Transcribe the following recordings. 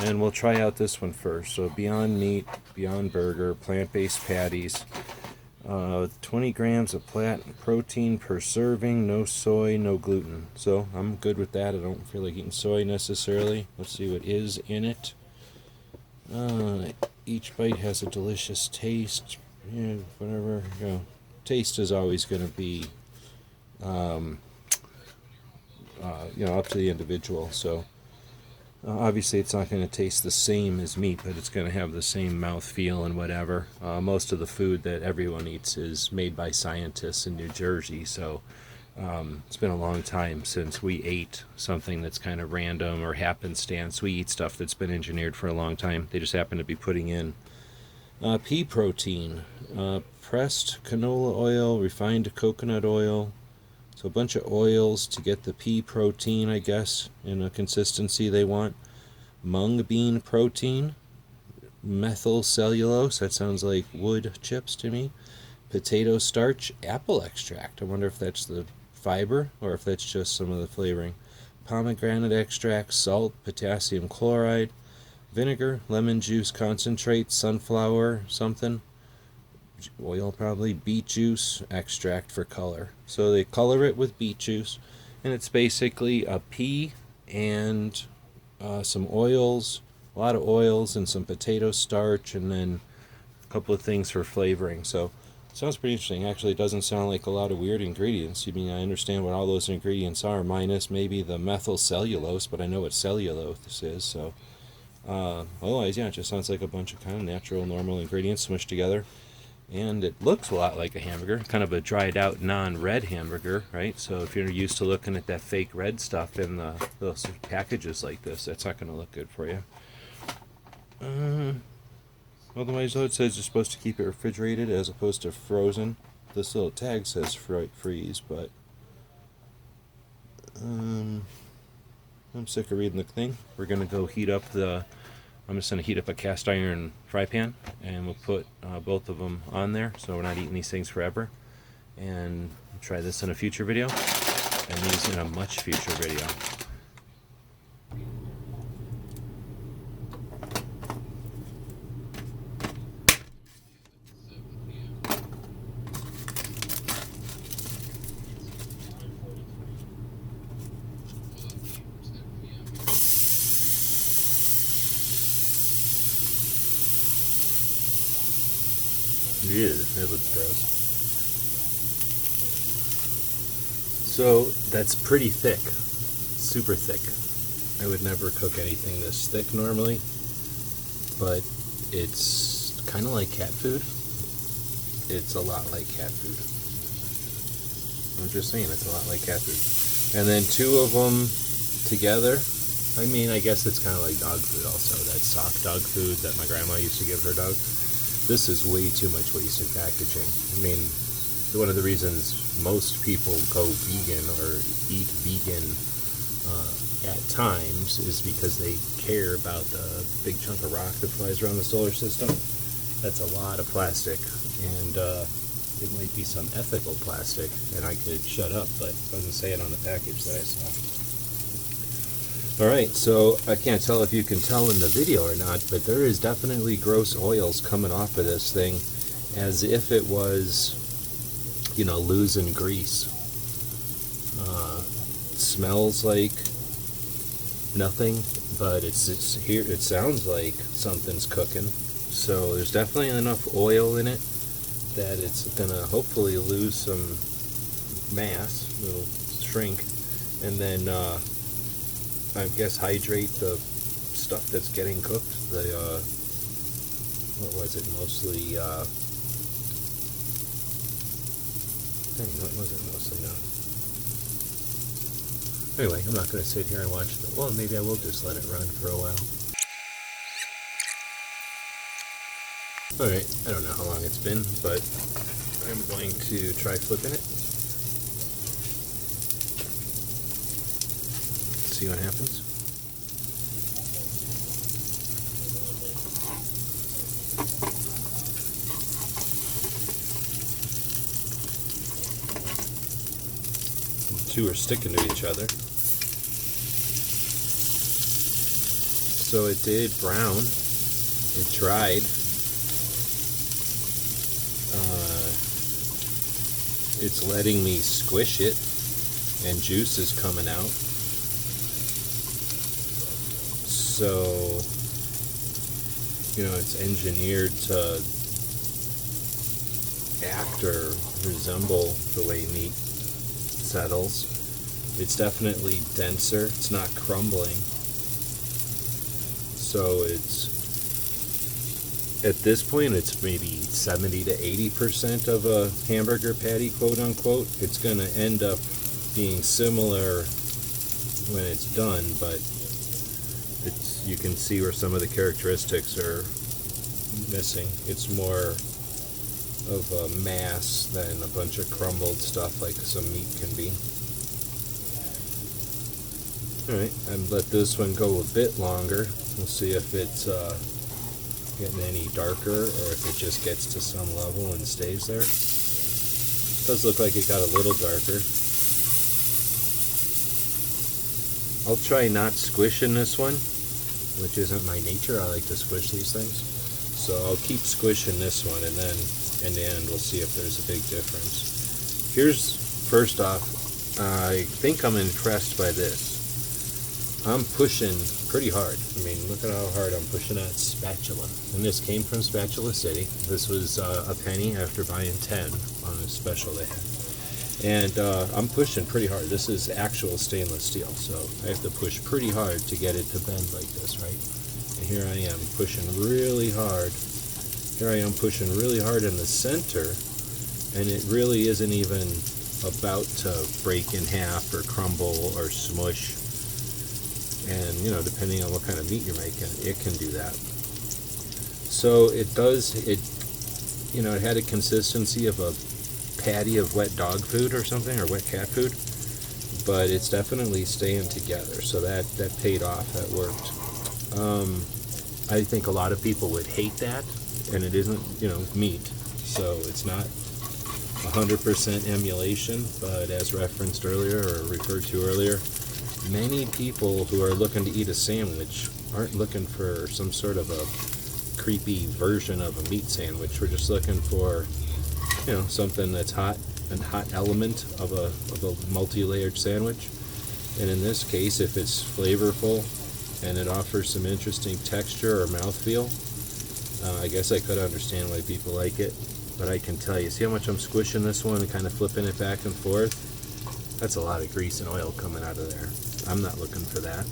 and we'll try out this one first. So Beyond Meat, Beyond Burger, plant-based patties. 20 grams of plant protein per serving, no soy, no gluten. So I'm good with that. I don't feel like eating soy necessarily. Let's see what is in it. Each bite has a delicious taste. Yeah, whatever. You know, taste is always going to be, up to the individual. So obviously, it's not going to taste the same as meat, but it's going to have the same mouth feel and whatever. Most of the food that everyone eats is made by scientists in New Jersey, so it's been a long time since we ate something that's kind of random or happenstance. We eat stuff that's been engineered for a long time. They just happen to be putting in pea protein, pressed canola oil, refined coconut oil. So a bunch of oils to get the pea protein, I guess, in a consistency they want. Mung bean protein, methyl cellulose, that sounds like wood chips to me. Potato starch, apple extract. I wonder if that's the fiber or if that's just some of the flavoring. Pomegranate extract, salt, potassium chloride, vinegar, lemon juice concentrate, sunflower something, oil probably, beet juice extract for color. So they color it with beet juice, and it's basically a pea and some oils, a lot of oils and some potato starch, and then a couple of things for flavoring. So it sounds pretty interesting. Actually, it doesn't sound like a lot of weird ingredients. I mean, I understand what all those ingredients are, minus maybe the methyl cellulose, but I know what cellulose is. So otherwise, yeah, it just sounds like a bunch of kind of natural, normal ingredients smushed together. And it looks a lot like a hamburger, kind of a dried out non-red hamburger, right? So if you're used to looking at that fake red stuff in those packages like this, that's not going to look good for you. Otherwise, though, it says you're supposed to keep it refrigerated as opposed to frozen. This little tag says freeze, but I'm sick of reading the thing. We're going to go heat up I'm just going to heat up a cast iron fry pan, and we'll put both of them on there so we're not eating these things forever. And try this in a future video, and these in a much future video. Yeah, it looks gross. So that's pretty thick, super thick. I would never cook anything this thick normally, but it's kind of like cat food. It's a lot like cat food. I'm just saying, it's a lot like cat food. And then two of them together, I mean, I guess it's kind of like dog food also. That soft dog food that my grandma used to give her dog. This is way too much wasted packaging. I mean, one of the reasons most people go vegan or eat vegan at times is because they care about the big chunk of rock that flies around the solar system. That's a lot of plastic, and it might be some ethical plastic, and I could shut up, but it doesn't say it on the package that I saw. Alright, so I can't tell if you can tell in the video or not, but there is definitely gross oils coming off of this thing as if it was, losing grease. Smells like nothing, but it's here. It sounds like something's cooking. So there's definitely enough oil in it that it's gonna hopefully lose some mass, it'll shrink, and then I guess hydrate the stuff that's getting cooked. What was it? Mostly, what was it mostly now? Anyway, I'm not going to sit here and watch the, well, maybe I will just let it run for a while. Alright, I don't know how long it's been, but I'm going to try flipping it. See what happens. The two are sticking to each other. So it did brown. It dried. It's letting me squish it, and juice is coming out. So, it's engineered to act or resemble the way meat settles. It's definitely denser. It's not crumbling. So at this point, it's maybe 70 to 80% of a hamburger patty, quote unquote. It's going to end up being similar when it's done, but you can see where some of the characteristics are missing. It's more of a mass than a bunch of crumbled stuff like some meat can be. Alright, I'd let this one go a bit longer. We'll see if it's getting any darker or if it just gets to some level and stays there. It does look like it got a little darker. I'll try not squishing this one, which isn't my nature. I like to squish these things. So I'll keep squishing this one, and then in the end we'll see if there's a big difference. First off, I think I'm impressed by this. I'm pushing pretty hard. I mean, look at how hard I'm pushing that spatula. And this came from Spatula City. This was a penny after buying 10 on a special they had. And I'm pushing pretty hard. This is actual stainless steel, so I have to push pretty hard to get it to bend like this, right? And here I am pushing really hard. Here I am pushing really hard in the center, and it really isn't even about to break in half or crumble or smush. And, depending on what kind of meat you're making, it can do that. So it had a consistency of a patty of wet dog food or something, or wet cat food, but it's definitely staying together, so that paid off. That worked. I think a lot of people would hate that, and it isn't meat, so it's not 100% emulation, but as referenced earlier or referred to earlier, many people who are looking to eat a sandwich aren't looking for some sort of a creepy version of a meat sandwich. We're just looking for something that's hot, a hot element of a multi-layered sandwich. And in this case, if it's flavorful and it offers some interesting texture or mouthfeel, I guess I could understand why people like it. But I can tell you, see how much I'm squishing this one and kind of flipping it back and forth? That's a lot of grease and oil coming out of there. I'm not looking for that.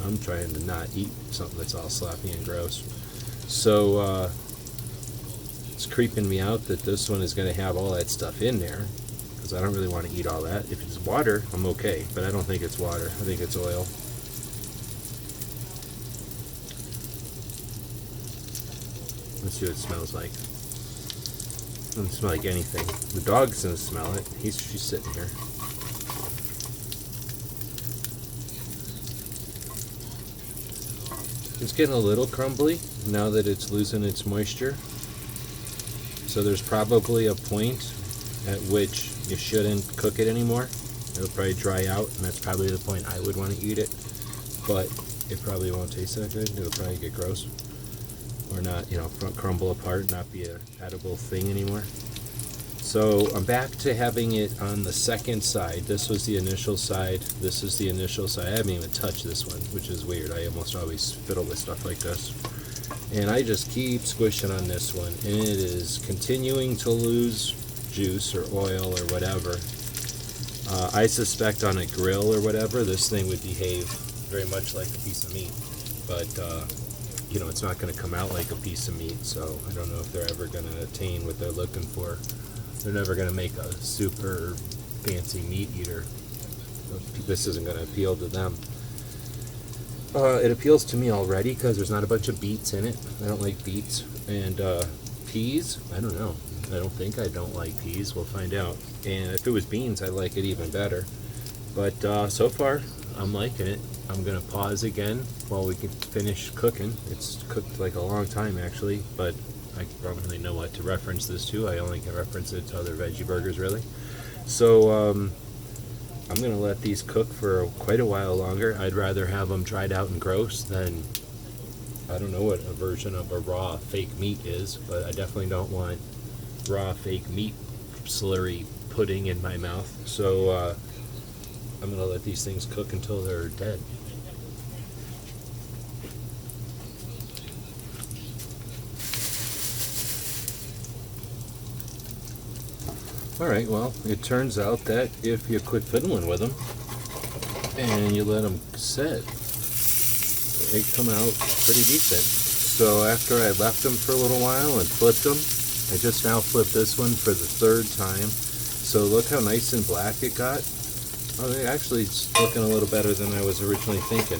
I'm trying to not eat something that's all sloppy and gross. So it's creeping me out that this one is going to have all that stuff in there, because I don't really want to eat all that. If it's water, I'm okay, but I don't think it's water. I think it's oil. Let's see what it smells like. It doesn't smell like anything. The dog's going to smell it. She's sitting here. It's getting a little crumbly now that it's losing its moisture. So there's probably a point at which you shouldn't cook it anymore. It'll probably dry out, and that's probably the point I would want to eat it. But it probably won't taste that good. It'll probably get gross. Or not, crumble apart, not be an edible thing anymore. So I'm back to having it on the second side. This was the initial side. This is the initial side. I haven't even touched this one, which is weird. I almost always fiddle with stuff like this. And I just keep squishing on this one, and it is continuing to lose juice or oil or whatever. I suspect on a grill or whatever, this thing would behave very much like a piece of meat. But, it's not going to come out like a piece of meat, so I don't know if they're ever going to attain what they're looking for. They're never going to make a super fancy meat eater. This isn't going to appeal to them. It appeals to me already because there's not a bunch of beets in it. I don't like beets. And peas, I don't know. I don't like peas. We'll find out. And if it was beans, I'd like it even better. But so far, I'm liking it. I'm going to pause again while we can finish cooking. It's cooked like a long time, actually, but I don't really know what to reference this to. I only can reference it to other veggie burgers, really. So I'm going to let these cook for quite a while longer. I'd rather have them dried out and gross than I don't know what a version of a raw fake meat is, but I definitely don't want raw fake meat slurry pudding in my mouth. So I'm gonna let these things cook until they're dead. Alright, well, it turns out that if you quit fiddling with them and you let them sit, they come out pretty decent. So after I left them for a little while and flipped them, I just now flipped this one for the third time. So look how nice and black it got. Oh, actually it's looking a little better than I was originally thinking.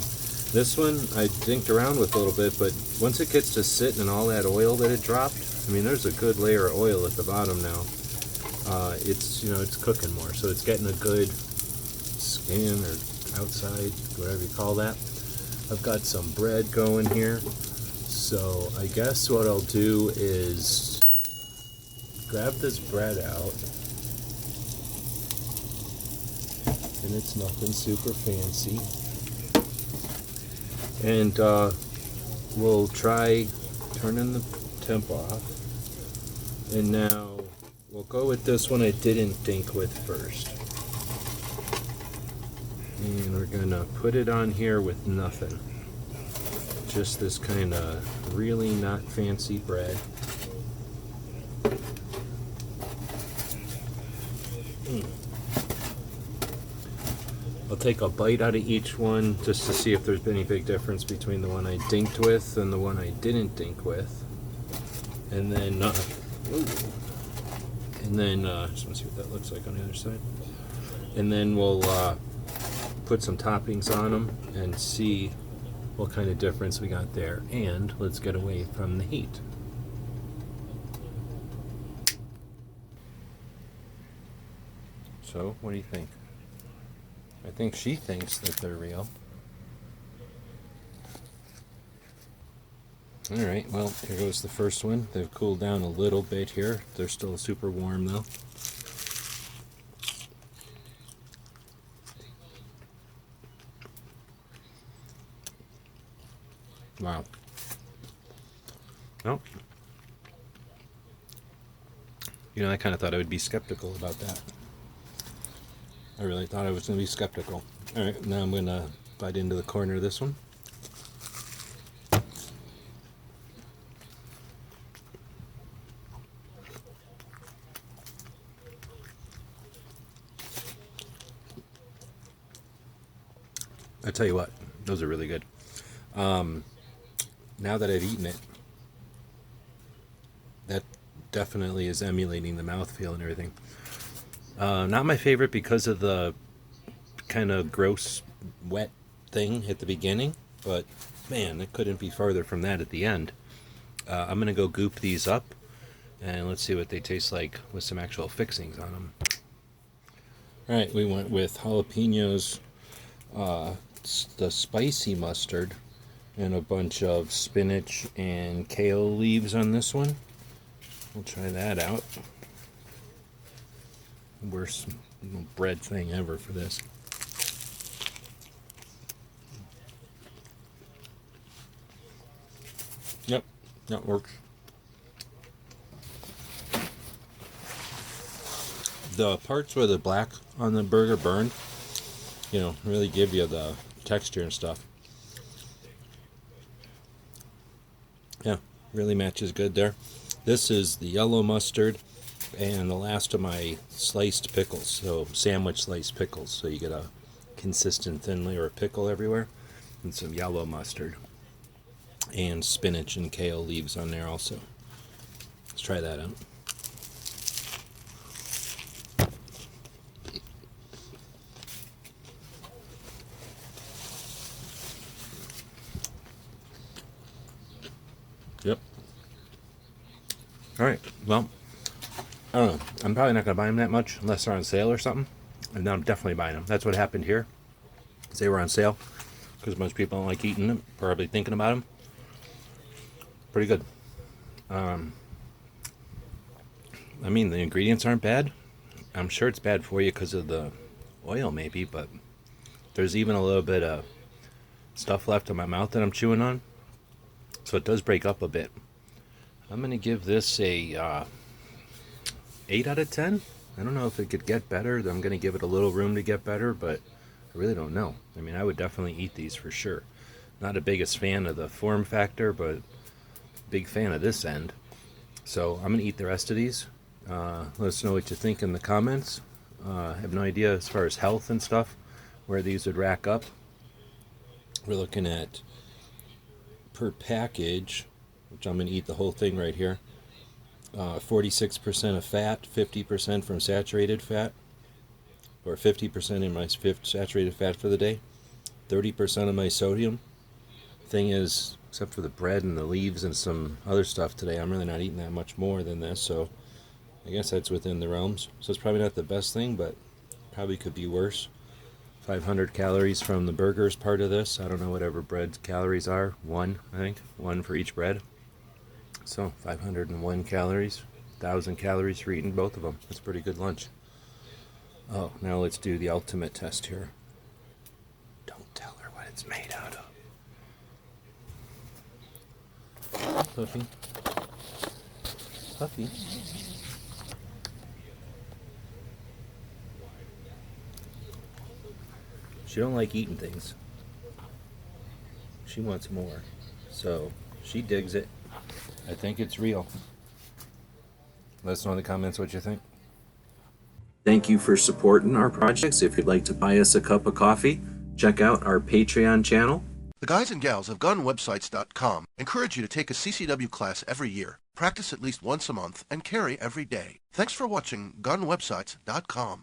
This one I dinked around with a little bit, but once it gets to sitting in all that oil that it dropped, I mean, there's a good layer of oil at the bottom now. It's, it's cooking more, so it's getting a good skin or outside, whatever you call that. I've got some bread going here, so I guess what I'll do is grab this bread out, and it's nothing super fancy, and we'll try turning the temp off, and now we'll go with this one I didn't dink with first. And we're gonna put it on here with nothing. Just this kind of really not fancy bread. I'll take a bite out of each one just to see if there's any big difference between the one I dinked with and the one I didn't dink with. And then, just want to see what that looks like on the other side. And then we'll put some toppings on them and see what kind of difference we got there. And let's get away from the heat. So, what do you think? I think she thinks that they're real. Alright, well, here goes the first one. They've cooled down a little bit here. They're still super warm though. Wow. Well, I kind of thought I would be skeptical about that. I really thought I was going to be skeptical. Alright, now I'm going to bite into the corner of this one. I tell you what, those are really good. Now that I've eaten it, that definitely is emulating the mouthfeel and everything. Not my favorite because of the kind of gross, wet thing at the beginning, but man, it couldn't be farther from that at the end. I'm going to go goop these up, and let's see what they taste like with some actual fixings on them. Alright, we went with jalapenos, the spicy mustard, and a bunch of spinach and kale leaves on this one. We'll try that out. Worst bread thing ever for this. Yep, that works. The parts where the black on the burger burned, really give you the texture and stuff. Yeah, really matches good there. This is the yellow mustard and the last of my sliced pickles, so sandwich sliced pickles, so you get a consistent thin layer of pickle everywhere, and some yellow mustard and spinach and kale leaves on there also. Let's try that out. Yep. Alright, well, I don't know. I'm probably not going to buy them that much unless they're on sale or something. And now I'm definitely buying them. That's what happened here. They were on sale because most people don't like eating them, probably thinking about them. Pretty good. I mean, the ingredients aren't bad. I'm sure it's bad for you because of the oil maybe, but there's even a little bit of stuff left in my mouth that I'm chewing on. so it does break up a bit. I'm going to give this a 8 out of 10. I don't know if it could get better. I'm going to give it a little room to get better, but I really don't know. I mean, I would definitely eat these for sure. Not the biggest fan of the form factor, but big fan of this end. So I'm going to eat the rest of these. Let us know what you think in the comments. I have no idea as far as health and stuff where these would rack up. We're looking at per package, which I'm going to eat the whole thing right here. 46% of fat, 50% from saturated fat, or 50% in my saturated fat for the day, 30% of my sodium. Thing is, except for the bread and the leaves and some other stuff today, I'm really not eating that much more than this, so I guess that's within the realms. So it's probably not the best thing, but probably could be worse. 500 calories from the burgers part of this. I don't know whatever bread calories are. 1, I think. 1 for each bread. So 501 calories. 1,000 calories for eating both of them. That's a pretty good lunch. Oh, now let's do the ultimate test here. Don't tell her what it's made out of. Puffy. Puffy. She don't like eating things. She wants more. So she digs it. I think it's real. Let us know in the comments what you think. Thank you for supporting our projects. If you'd like to buy us a cup of coffee, check out our Patreon channel. The guys and gals of GunWebsites.com encourage you to take a CCW class every year, practice at least once a month, and carry every day. Thanks for watching GunWebsites.com.